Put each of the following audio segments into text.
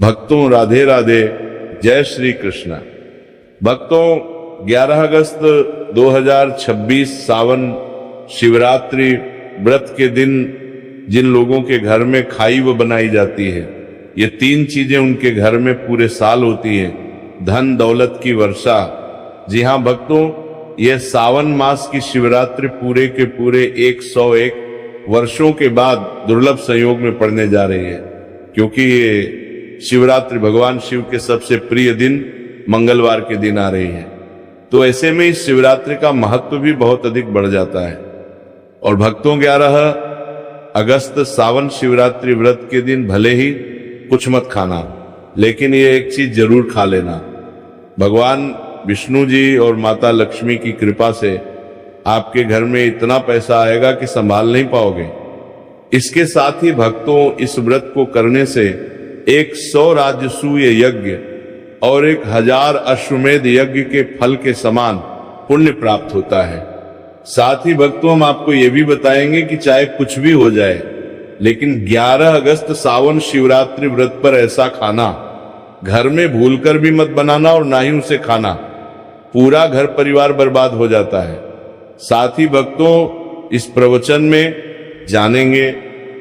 भक्तों राधे राधे, जय श्री कृष्ण। भक्तों 11 अगस्त 2026 सावन शिवरात्रि व्रत के दिन जिन लोगों के घर में खाई वो बनाई जाती है, ये 3 चीजें उनके घर में पूरे साल होती है। धन दौलत की वर्षा। जी हाँ भक्तों, यह सावन मास की शिवरात्रि पूरे के पूरे 101 वर्षों के बाद दुर्लभ संयोग में पड़ने जा रही है, क्योंकि ये शिवरात्रि भगवान शिव के सबसे प्रिय दिन मंगलवार के दिन आ रही है। तो ऐसे में इस शिवरात्रि का महत्व भी बहुत अधिक बढ़ जाता है। और भक्तों 11 अगस्त सावन शिवरात्रि व्रत के दिन भले ही कुछ मत खाना, लेकिन ये एक चीज जरूर खा लेना। भगवान विष्णु जी और माता लक्ष्मी की कृपा से आपके घर में इतना पैसा आएगा कि संभाल नहीं पाओगे। इसके साथ ही भक्तों, इस व्रत को करने से 100 राजसूय यज्ञ और 1000 अश्वमेध यज्ञ के फल के समान पुण्य प्राप्त होता है। साथ ही भक्तों, हम आपको ये भी बताएंगे कि चाहे कुछ भी हो जाए, लेकिन 11 अगस्त सावन शिवरात्रि व्रत पर ऐसा खाना घर में भूलकर भी मत बनाना और ना ही उसे खाना, पूरा घर परिवार बर्बाद हो जाता है। साथ ही भक्तों, इस प्रवचन में जानेंगे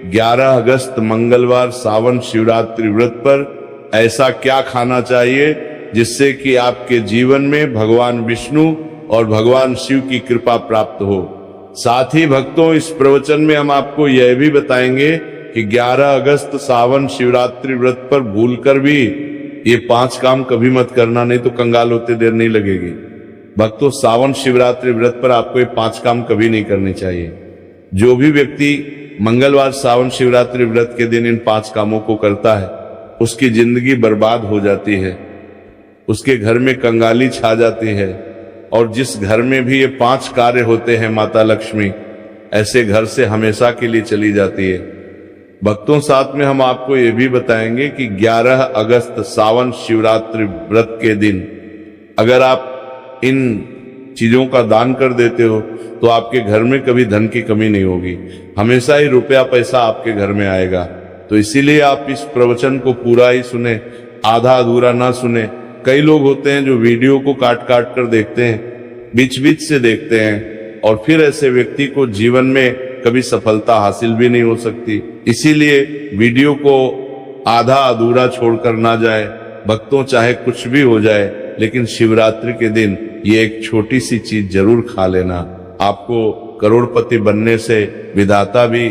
11 अगस्त मंगलवार सावन शिवरात्रि व्रत पर ऐसा क्या खाना चाहिए जिससे कि आपके जीवन में भगवान विष्णु और भगवान शिव की कृपा प्राप्त हो। साथ ही भक्तों, इस प्रवचन में हम आपको यह भी बताएंगे कि 11 अगस्त सावन शिवरात्रि व्रत पर भूलकर भी ये 5 काम कभी मत करना, नहीं तो कंगाल होते देर नहीं लगेगी। भक्तों, सावन शिवरात्रि व्रत पर आपको ये 5 काम कभी नहीं करने चाहिए। जो भी व्यक्ति मंगलवार सावन शिवरात्रि व्रत के दिन इन 5 कामों को करता है, उसकी जिंदगी बर्बाद हो जाती है, उसके घर में कंगाली छा जाती है। और जिस घर में भी ये 5 कार्य होते हैं, माता लक्ष्मी ऐसे घर से हमेशा के लिए चली जाती है। भक्तों, साथ में हम आपको ये भी बताएंगे कि 11 अगस्त सावन शिवरात्रि व्रत के दिन अगर आप इन चीजों का दान कर देते हो तो आपके घर में कभी धन की कमी नहीं होगी, हमेशा ही रुपया पैसा आपके घर में आएगा। तो इसीलिए आप इस प्रवचन को पूरा ही सुने, आधा अधूरा ना सुने। कई लोग होते हैं जो वीडियो को काट काट कर देखते हैं, बीच बीच से देखते हैं, और फिर ऐसे व्यक्ति को जीवन में कभी सफलता हासिल भी नहीं हो सकती। इसीलिए वीडियो को आधा अधूरा छोड़कर ना जाए। भक्तों, चाहे कुछ भी हो जाए, लेकिन शिवरात्रि के दिन ये एक छोटी सी चीज जरूर खा लेना। आपको करोड़पति बनने से विधाता भी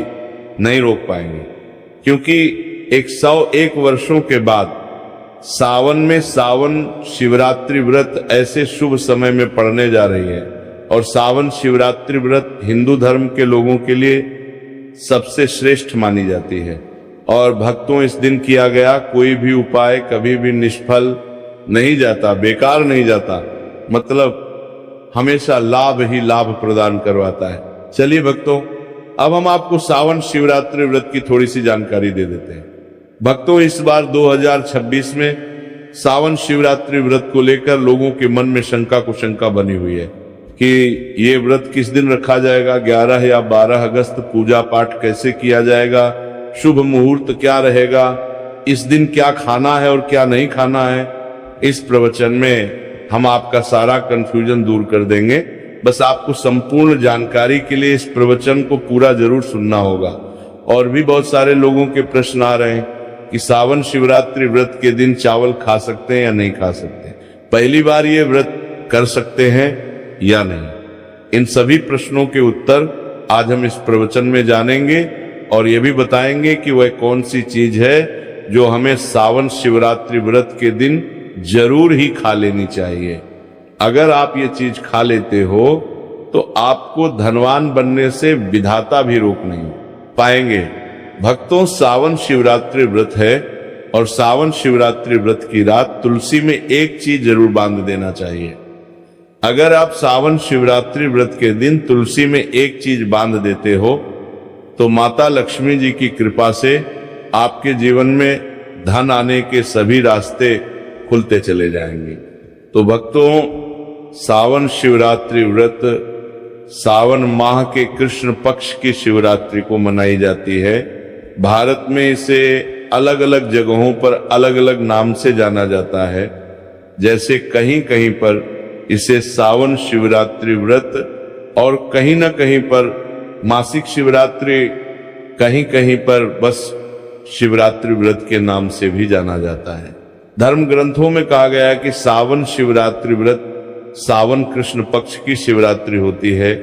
नहीं रोक पाएंगे, क्योंकि 101 वर्षों के बाद सावन में सावन शिवरात्रि व्रत ऐसे शुभ समय में पड़ने जा रही है। और सावन शिवरात्रि व्रत हिंदू धर्म के लोगों के लिए सबसे श्रेष्ठ मानी जाती है। और भक्तों, इस दिन किया गया कोई भी उपाय कभी भी निष्फल नहीं जाता, बेकार नहीं जाता, मतलब हमेशा लाभ ही लाभ प्रदान करवाता है। चलिए भक्तों, अब हम आपको सावन शिवरात्रि व्रत की थोड़ी सी जानकारी दे देते हैं। भक्तों, इस बार 2026 में सावन शिवरात्रि व्रत को लेकर लोगों के मन में शंका कुशंका बनी हुई है कि ये व्रत किस दिन रखा जाएगा, 11 या 12 अगस्त, पूजा पाठ कैसे किया जाएगा, शुभ मुहूर्त क्या रहेगा, इस दिन क्या खाना है और क्या नहीं खाना है। इस प्रवचन में हम आपका सारा कंफ्यूजन दूर कर देंगे। बस आपको संपूर्ण जानकारी के लिए इस प्रवचन को पूरा जरूर सुनना होगा। और भी बहुत सारे लोगों के प्रश्न आ रहे हैं कि सावन शिवरात्रि व्रत के दिन चावल खा सकते हैं या नहीं खा सकते, पहली बार ये व्रत कर सकते हैं या नहीं। इन सभी प्रश्नों के उत्तर आज हम इस प्रवचन में जानेंगे, और ये भी बताएंगे कि वह कौन सी चीज है जो हमें सावन शिवरात्रि व्रत के दिन जरूर ही खा लेनी चाहिए। अगर आप ये चीज खा लेते हो तो आपको धनवान बनने से विधाता भी रोक नहीं पाएंगे। भक्तों, सावन शिवरात्रि व्रत है, और सावन शिवरात्रि व्रत की रात तुलसी में एक चीज जरूर बांध देना चाहिए। अगर आप सावन शिवरात्रि व्रत के दिन तुलसी में एक चीज बांध देते हो तो माता लक्ष्मी जी की कृपा से आपके जीवन में धन आने के सभी रास्ते खुलते चले जाएंगे। तो भक्तों, सावन शिवरात्रि व्रत सावन माह के कृष्ण पक्ष की शिवरात्रि को मनाई जाती है। भारत में इसे अलग अलग जगहों पर अलग अलग नाम से जाना जाता है। जैसे कहीं कहीं पर इसे सावन शिवरात्रि व्रत और कहीं न कहीं पर मासिक शिवरात्रि, कहीं कहीं पर बस शिवरात्रि व्रत के नाम से भी जाना जाता है। धर्म ग्रंथों में कहा गया है कि सावन शिवरात्रि व्रत सावन कृष्ण पक्ष की शिवरात्रि होती है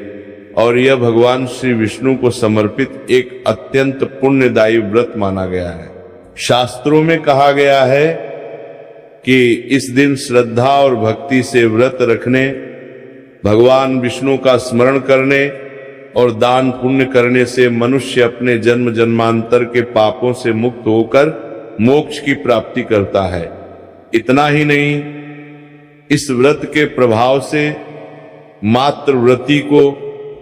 और यह भगवान श्री विष्णु को समर्पित एक अत्यंत पुण्यदायी व्रत माना गया है। शास्त्रों में कहा गया है कि इस दिन श्रद्धा और भक्ति से व्रत रखने, भगवान विष्णु का स्मरण करने और दान पुण्य करने से मनुष्य अपने जन्म जन्मांतर के पापों से मुक्त होकर मोक्ष की प्राप्ति करता है। इतना ही नहीं, इस व्रत के प्रभाव से मात्र व्रती को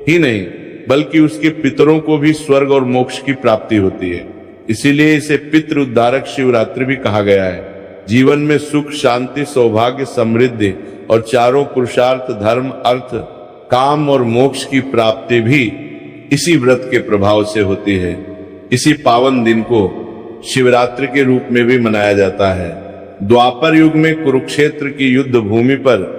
ही नहीं बल्कि उसके पितरों को भी स्वर्ग और मोक्ष की प्राप्ति होती है। इसीलिए इसे पितृ उद्धारक शिवरात्रि भी कहा गया है। जीवन में सुख, शांति, सौभाग्य, समृद्धि और चारों पुरुषार्थ, धर्म, अर्थ, काम और मोक्ष की प्राप्ति भी इसी व्रत के प्रभाव से होती है। इसी पावन दिन को शिवरात्रि के रूप में भी मनाया जाता है। द्वापर युग में कुरुक्षेत्र की युद्ध भूमि पर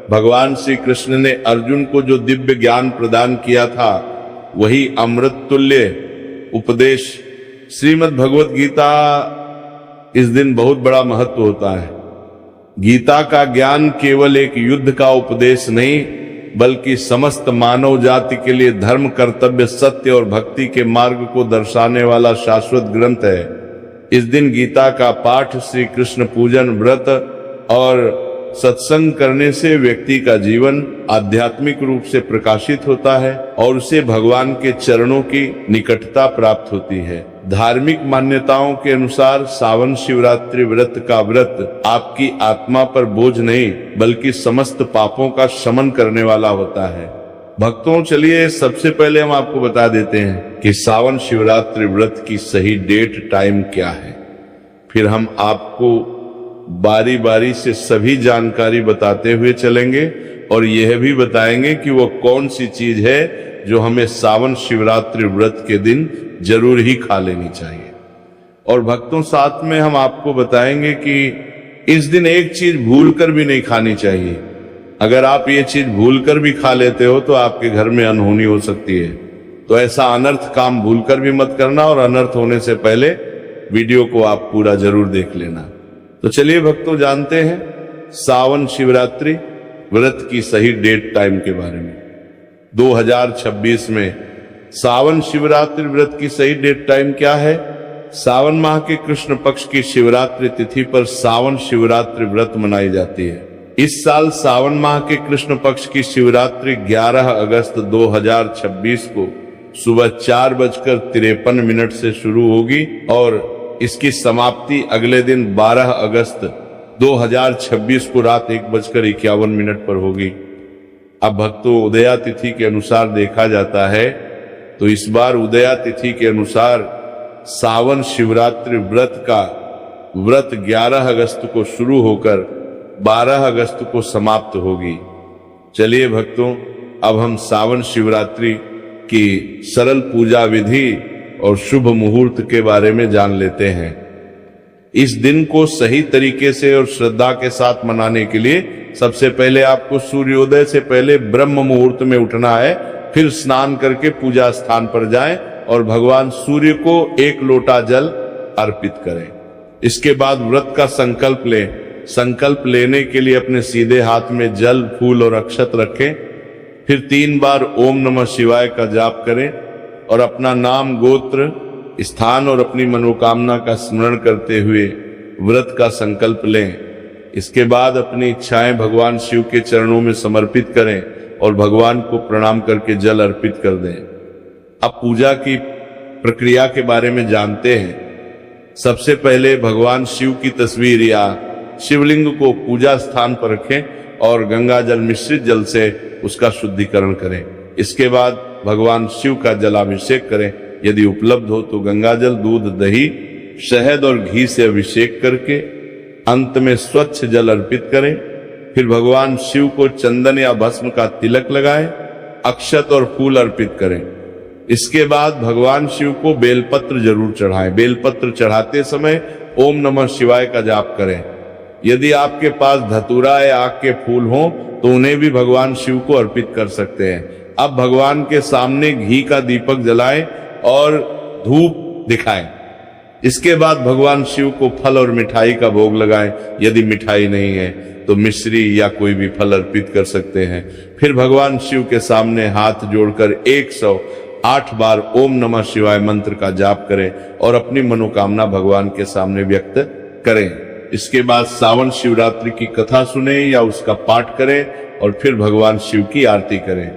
भगवान श्री कृष्ण ने अर्जुन को जो दिव्य ज्ञान प्रदान किया था, वही अमृत तुल्य उपदेश श्रीमद् भगवत गीता। इस दिन बहुत बड़ा महत्व होता है। गीता का ज्ञान केवल एक युद्ध का उपदेश नहीं बल्कि समस्त मानव जाति के लिए धर्म, कर्तव्य, सत्य और भक्ति के मार्ग को दर्शाने वाला शाश्वत ग्रंथ है। इस दिन गीता का पाठ, श्री कृष्ण पूजन, व्रत और सत्संग करने से व्यक्ति का जीवन आध्यात्मिक रूप से प्रकाशित होता है और उसे भगवान के चरणों की निकटता प्राप्त होती है। धार्मिक मान्यताओं के अनुसार सावन शिवरात्रि व्रत का व्रत आपकी आत्मा पर बोझ नहीं बल्कि समस्त पापों का शमन करने वाला होता है। भक्तों, चलिए सबसे पहले हम आपको बता देते हैं कि सावन शिवरात्रि व्रत की सही डेट, टाइम क्या है। फिर हम आपको बारी बारी से सभी जानकारी बताते हुए चलेंगे और यह भी बताएंगे कि वो कौन सी चीज है जो हमें सावन शिवरात्रि व्रत के दिन जरूर ही खा लेनी चाहिए। और भक्तों, साथ में हम आपको बताएंगे कि इस दिन एक चीज भूलकर भी नहीं खानी चाहिए। अगर आप ये चीज भूलकर भी खा लेते हो तो आपके घर में अनहोनी हो सकती है। तो ऐसा अनर्थ काम भूलकर भी मत करना और अनर्थ होने से पहले वीडियो को आप पूरा जरूर देख लेना। तो चलिए भक्तों, जानते हैं सावन शिवरात्रि व्रत की सही डेट, टाइम के बारे में। 2026 में सावन शिवरात्रि व्रत की सही डेट, टाइम क्या है? सावन माह के कृष्ण पक्ष की शिवरात्रि तिथि पर सावन शिवरात्रि व्रत मनाई जाती है। इस साल सावन माह के कृष्ण पक्ष की शिवरात्रि 11 अगस्त 2026 को सुबह 4:53 से शुरू होगी और इसकी समाप्ति अगले दिन 12 अगस्त 2026 को रात 1:51 पर होगी। अब भक्तों, उदया तिथि के अनुसार देखा जाता है तो इस बार उदया तिथि के अनुसार सावन शिवरात्रि व्रत का व्रत 11 अगस्त को शुरू होकर 12 अगस्त को समाप्त होगी। चलिए भक्तों, अब हम सावन शिवरात्रि की सरल पूजा विधि और शुभ मुहूर्त के बारे में जान लेते हैं। इस दिन को सही तरीके से और श्रद्धा के साथ मनाने के लिए सबसे पहले आपको सूर्योदय से पहले ब्रह्म मुहूर्त में उठना है। फिर स्नान करके पूजा स्थान पर जाएं और भगवान सूर्य को 1 लोटा जल अर्पित करें। इसके बाद व्रत का संकल्प लें। संकल्प लेने के लिए अपने सीधे हाथ में जल, फूल और अक्षत रखें। फिर 3 बार ओम नमः शिवाय का जाप करें और अपना नाम, गोत्र, स्थान और अपनी मनोकामना का स्मरण करते हुए व्रत का संकल्प लें। इसके बाद अपनी इच्छाएं भगवान शिव के चरणों में समर्पित करें और भगवान को प्रणाम करके जल अर्पित कर दें। अब पूजा की प्रक्रिया के बारे में जानते हैं। सबसे पहले भगवान शिव की तस्वीर या शिवलिंग को पूजा स्थान पर रखें और गंगा जल मिश्रित जल से उसका शुद्धिकरण करें। इसके बाद भगवान शिव का जलाभिषेक करें। यदि उपलब्ध हो तो गंगा जल, दूध, दही, शहद और घी से अभिषेक करके अंत में स्वच्छ जल अर्पित करें। फिर भगवान शिव को चंदन या भस्म का तिलक लगाएं, अक्षत और फूल अर्पित करें। इसके बाद भगवान शिव को बेलपत्र जरूर चढ़ाएं। बेलपत्र चढ़ाते समय ओम नमः शिवाय का जाप करें। यदि आपके पास धतूरा या आक के फूल हों तो उन्हें भी भगवान शिव को अर्पित कर सकते हैं। अब भगवान के सामने घी का दीपक जलाएं और धूप दिखाएं। इसके बाद भगवान शिव को फल और मिठाई का भोग लगाएं। यदि मिठाई नहीं है तो मिश्री या कोई भी फल अर्पित कर सकते हैं। फिर भगवान शिव के सामने हाथ जोड़कर 108 बार ओम नमः शिवाय मंत्र का जाप करें और अपनी मनोकामना भगवान के सामने व्यक्त करें। इसके बाद सावन शिवरात्रि की कथा सुने या उसका पाठ करें और फिर भगवान शिव की आरती करें।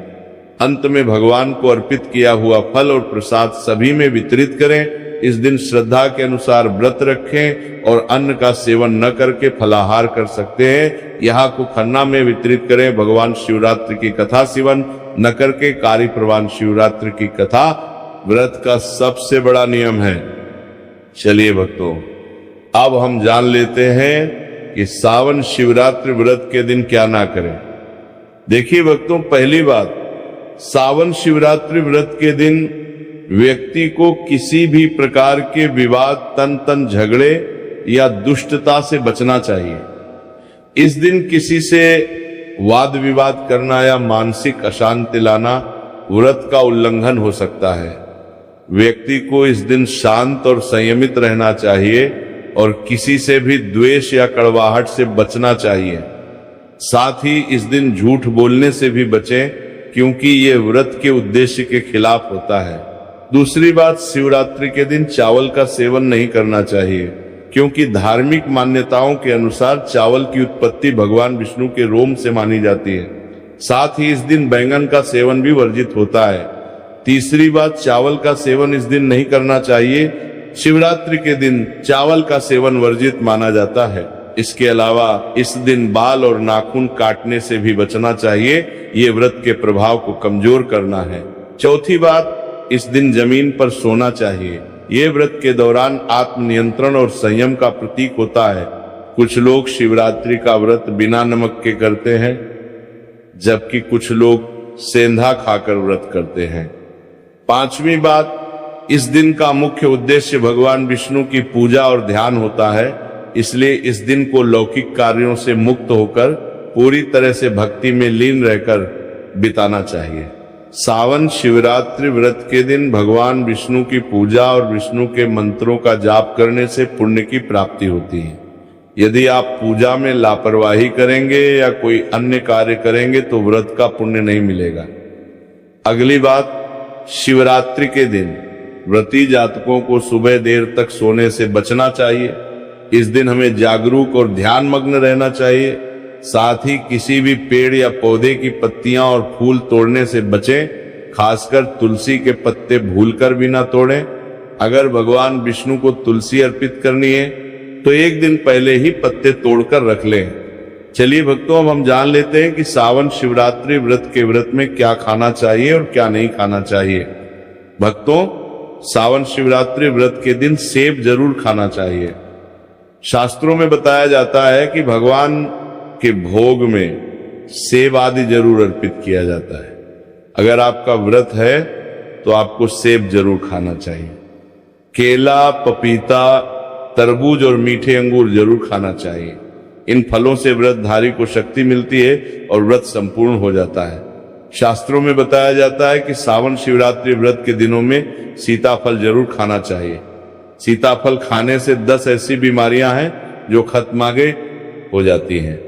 अंत में भगवान को अर्पित किया हुआ फल और प्रसाद सभी में वितरित करें। इस दिन श्रद्धा के अनुसार व्रत रखें और अन्न का सेवन न करके फलाहार कर सकते हैं। यहाँ को खन्ना में वितरित करें। भगवान शिवरात्रि की कथा सेवन न करके कार्य प्रवान शिवरात्रि की कथा व्रत का सबसे बड़ा नियम है। चलिए भक्तों, अब हम जान लेते हैं कि सावन शिवरात्रि व्रत के दिन क्या ना करें। देखिए भक्तों, पहली बात, सावन शिवरात्रि व्रत के दिन व्यक्ति को किसी भी प्रकार के विवाद, तन झगड़े या दुष्टता से बचना चाहिए। इस दिन किसी से वाद विवाद करना या मानसिक अशांति लाना व्रत का उल्लंघन हो सकता है। व्यक्ति को इस दिन शांत और संयमित रहना चाहिए और किसी से भी द्वेष या कड़वाहट से बचना चाहिए। साथ ही इस दिन झूठ बोलने से भी बचें, क्योंकि ये व्रत के उद्देश्य के खिलाफ होता है। दूसरी बात, शिवरात्रि के दिन चावल का सेवन नहीं करना चाहिए, क्योंकि धार्मिक मान्यताओं के अनुसार चावल की उत्पत्ति भगवान विष्णु के रोम से मानी जाती है। साथ ही इस दिन बैंगन का सेवन भी वर्जित होता है। तीसरी बात, चावल का सेवन इस दिन नहीं करना चाहिए। शिवरात्रि के दिन चावल का सेवन वर्जित माना जाता है। इसके अलावा इस दिन बाल और नाखून काटने से भी बचना चाहिए। ये व्रत के प्रभाव को कमजोर करना है। चौथी बात, इस दिन जमीन पर सोना चाहिए। ये व्रत के दौरान आत्मनियंत्रण और संयम का प्रतीक होता है। कुछ लोग शिवरात्रि का व्रत बिना नमक के करते हैं, जबकि कुछ लोग सेंधा खाकर व्रत करते हैं। पांचवी बात, इस दिन का मुख्य उद्देश्य भगवान विष्णु की पूजा और ध्यान होता है। इसलिए इस दिन को लौकिक कार्यों से मुक्त होकर पूरी तरह से भक्ति में लीन रहकर बिताना चाहिए। सावन शिवरात्रि व्रत के दिन भगवान विष्णु की पूजा और विष्णु के मंत्रों का जाप करने से पुण्य की प्राप्ति होती है। यदि आप पूजा में लापरवाही करेंगे या कोई अन्य कार्य करेंगे तो व्रत का पुण्य नहीं मिलेगा। अगली बात, शिवरात्रि के दिन व्रती जातकों को सुबह देर तक सोने से बचना चाहिए। इस दिन हमें जागरूक और ध्यान मग्न रहना चाहिए। साथ ही किसी भी पेड़ या पौधे की पत्तियां और फूल तोड़ने से बचें। खासकर तुलसी के पत्ते भूलकर भी ना तोड़ें। अगर भगवान विष्णु को तुलसी अर्पित करनी है तो एक दिन पहले ही पत्ते तोड़कर रख लें। चलिए भक्तों, अब हम जान लेते हैं कि सावन शिवरात्रि व्रत के व्रत में क्या खाना चाहिए और क्या नहीं खाना चाहिए। भक्तों, सावन शिवरात्रि व्रत के दिन सेब जरूर खाना चाहिए। शास्त्रों में बताया जाता है कि भगवान के भोग में सेब आदि जरूर अर्पित किया जाता है। अगर आपका व्रत है तो आपको सेब जरूर खाना चाहिए। केला, पपीता, तरबूज और मीठे अंगूर जरूर खाना चाहिए। इन फलों से व्रतधारी को शक्ति मिलती है और व्रत संपूर्ण हो जाता है। शास्त्रों में बताया जाता है कि सावन शिवरात्रि व्रत के दिनों में सीताफल जरूर खाना चाहिए। सीताफल खाने से 10 ऐसी बीमारियां हैं जो खत्म आगे हो जाती हैं।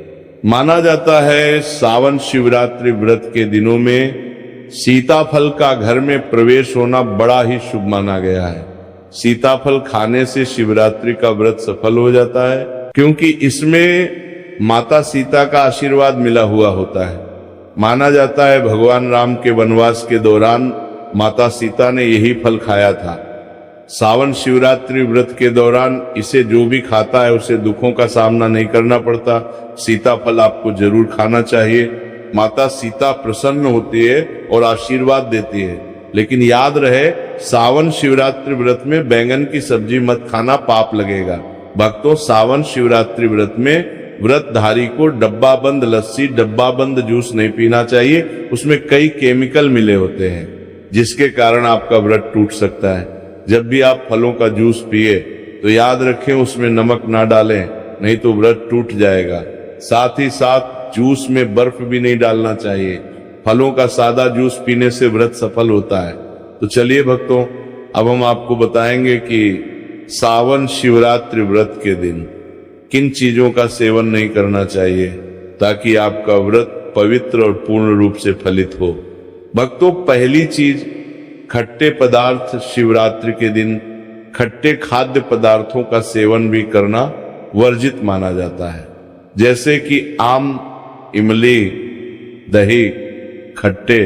माना जाता है सावन शिवरात्रि व्रत के दिनों में सीताफल का घर में प्रवेश होना बड़ा ही शुभ माना गया है। सीताफल खाने से शिवरात्रि का व्रत सफल हो जाता है, क्योंकि इसमें माता सीता का आशीर्वाद मिला हुआ होता है। माना जाता है भगवान राम के वनवास के दौरान माता सीता ने यही फल खाया था। सावन शिवरात्रि व्रत के दौरान इसे जो भी खाता है उसे दुखों का सामना नहीं करना पड़ता। सीताफल आपको जरूर खाना चाहिए। माता सीता प्रसन्न होती है और आशीर्वाद देती है। लेकिन याद रहे, सावन शिवरात्रि व्रत में बैंगन की सब्जी मत खाना, पाप लगेगा। भक्तों, सावन शिवरात्रि व्रत में व्रतधारी को डब्बा बंद लस्सी, डब्बा बंद जूस नहीं पीना चाहिए। उसमें कई केमिकल मिले होते हैं। जिसके कारण आपका व्रत टूट सकता है। जब भी आप फलों का जूस पिए तो याद रखें उसमें नमक ना डालें, नहीं तो व्रत टूट जाएगा। साथ ही साथ जूस में बर्फ भी नहीं डालना चाहिए। फलों का सादा जूस पीने से व्रत सफल होता है। तो चलिए भक्तों, अब हम आपको बताएंगे कि सावन शिवरात्रि व्रत के दिन किन चीजों का सेवन नहीं करना चाहिए ताकि आपका व्रत पवित्र और पूर्ण रूप से फलित हो। भक्तों, पहली चीज, खट्टे पदार्थ शिवरात्रि के दिन खट्टे खाद्य पदार्थों का सेवन भी करना वर्जित माना जाता है, जैसे कि आम, इमली, दही, खट्टे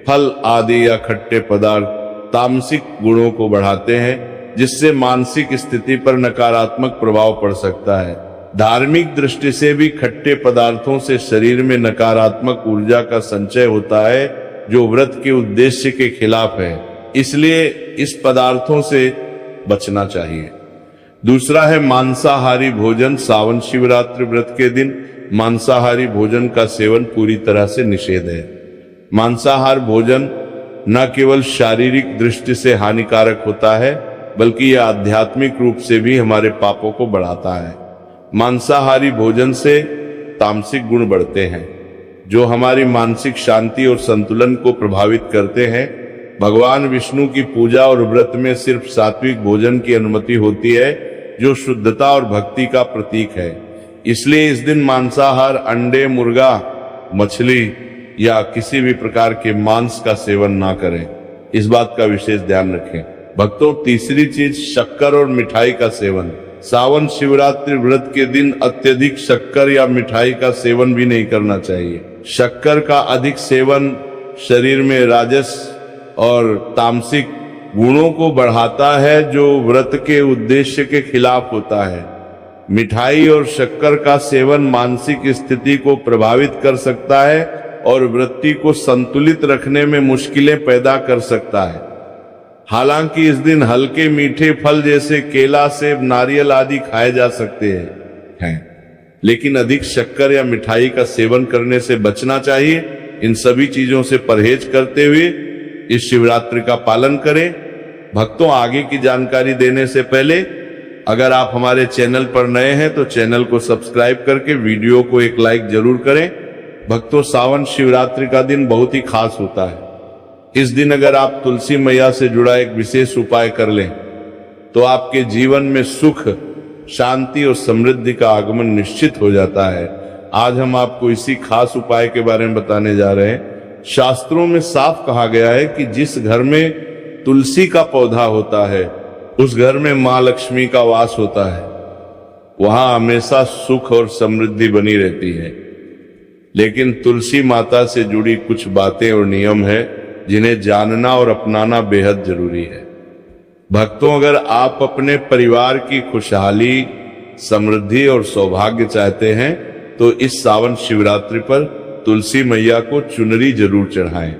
फल आदि या खट्टे पदार्थ तामसिक गुणों को बढ़ाते हैं, जिससे मानसिक स्थिति पर नकारात्मक प्रभाव पड़ सकता है। धार्मिक दृष्टि से भी खट्टे पदार्थों से शरीर में नकारात्मक ऊर्जा का संचय होता है, जो व्रत के उद्देश्य के खिलाफ है। इसलिए इस पदार्थों से बचना चाहिए। दूसरा है मांसाहारी भोजन। सावन शिवरात्रि व्रत के दिन मांसाहारी भोजन का सेवन पूरी तरह से निषेध है। मांसाहार भोजन न केवल शारीरिक दृष्टि से हानिकारक होता है, बल्कि यह आध्यात्मिक रूप से भी हमारे पापों को बढ़ाता है। मांसाहारी भोजन से तामसिक गुण बढ़ते हैं, जो हमारी मानसिक शांति और संतुलन को प्रभावित करते हैं। भगवान विष्णु की पूजा और व्रत में सिर्फ सात्विक भोजन की अनुमति होती है, जो शुद्धता और भक्ति का प्रतीक है। इसलिए इस दिन मांसाहार, अंडे, मुर्गा, मछली या किसी भी प्रकार के मांस का सेवन ना करें। इस बात का विशेष ध्यान रखें। भक्तों, तीसरी चीज, शक्कर और मिठाई का सेवन। सावन शिवरात्रि व्रत के दिन अत्यधिक शक्कर या मिठाई का सेवन भी नहीं करना चाहिए। शक्कर का अधिक सेवन शरीर में राजस और तामसिक गुणों को बढ़ाता है, जो व्रत के उद्देश्य के खिलाफ होता है। मिठाई और शक्कर का सेवन मानसिक स्थिति को प्रभावित कर सकता है और वृत्ति को संतुलित रखने में मुश्किलें पैदा कर सकता है। हालांकि इस दिन हल्के मीठे फल जैसे केला, सेब, नारियल आदि खाए जा सकते हैं, लेकिन अधिक शक्कर या मिठाई का सेवन करने से बचना चाहिए। इन सभी चीजों से परहेज करते हुए इस शिवरात्रि का पालन करें। भक्तों, आगे की जानकारी देने से पहले अगर आप हमारे चैनल पर नए हैं तो चैनल को सब्सक्राइब करके वीडियो को एक लाइक जरूर करें। भक्तों, सावन शिवरात्रि का दिन बहुत ही खास होता है। इस दिन अगर आप तुलसी मैया से जुड़ा एक विशेष उपाय कर लें तो आपके जीवन में सुख, शांति और समृद्धि का आगमन निश्चित हो जाता है। आज हम आपको इसी खास उपाय के बारे में बताने जा रहे हैं। शास्त्रों में साफ कहा गया है कि जिस घर में तुलसी का पौधा होता है उस घर में मां लक्ष्मी का वास होता है। वहां हमेशा सुख और समृद्धि बनी रहती है। लेकिन तुलसी माता से जुड़ी कुछ बातें और नियम है जिन्हें जानना और अपनाना बेहद जरूरी है। भक्तों, अगर आप अपने परिवार की खुशहाली, समृद्धि और सौभाग्य चाहते हैं तो इस सावन शिवरात्रि पर तुलसी मैया को चुनरी जरूर चढ़ाएं।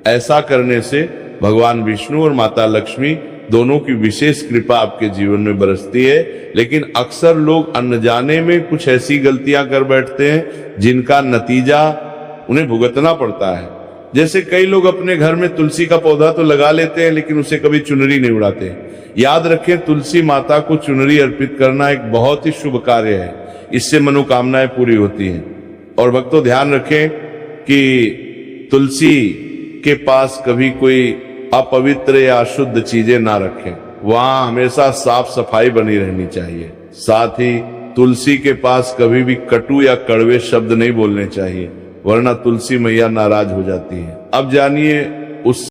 ऐसा करने से भगवान विष्णु और माता लक्ष्मी दोनों की विशेष कृपा आपके जीवन में बरसती है। लेकिन अक्सर लोग अनजाने में कुछ ऐसी गलतियां कर बैठते हैं जिनका नतीजा उन्हें भुगतना पड़ता है। जैसे कई लोग अपने घर में तुलसी का पौधा तो लगा लेते हैं लेकिन उसे कभी चुनरी नहीं उड़ाते। याद रखें, तुलसी माता को चुनरी अर्पित करना एक बहुत ही शुभ कार्य है। इससे मनोकामनाएं पूरी होती हैं। और भक्तों, ध्यान रखें कि तुलसी के पास कभी कोई अपवित्र या अशुद्ध चीजें ना रखें। वहां हमेशा साफ सफाई बनी रहनी चाहिए। साथ ही तुलसी के पास कभी भी कटु या कड़वे शब्द नहीं बोलने चाहिए, वरना तुलसी मैया नाराज हो जाती है। अब जानिए उस